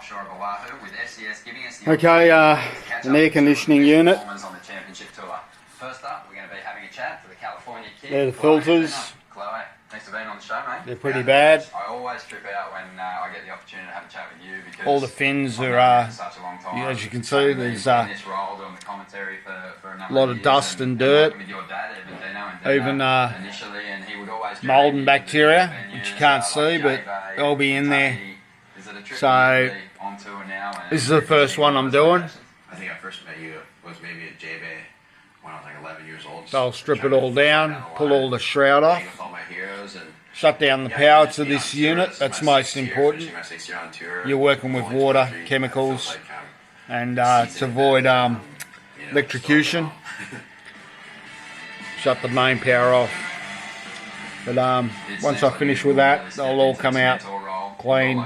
offshore of Oahu with SCS giving us Okay, an air conditioning unit. on the championship tour. First up, we're going to be having a chat to the California kid. They're the filters. Chloe, thanks for being on the show, mate. They're pretty bad. I always trip out when I get the opportunity to have a chat with you because All the fins I've known are, you for such a long time. as you can see, there's in this role doing the commentary for a number a lot of years dust and dirt, with your dad, Dino, even initially, and he would always mould and bacteria, which you can't see, but they'll be in there. So this is the first one I'm doing. I think I first met you was maybe at J-Bay when I was like 11 years old. So I'll strip it all down, pull all the shroud off, shut down the power to this unit. That's most important. You're working with water, chemicals, and to avoid electrocution. Shut the main power off. But once I finish with that, they'll all come out clean.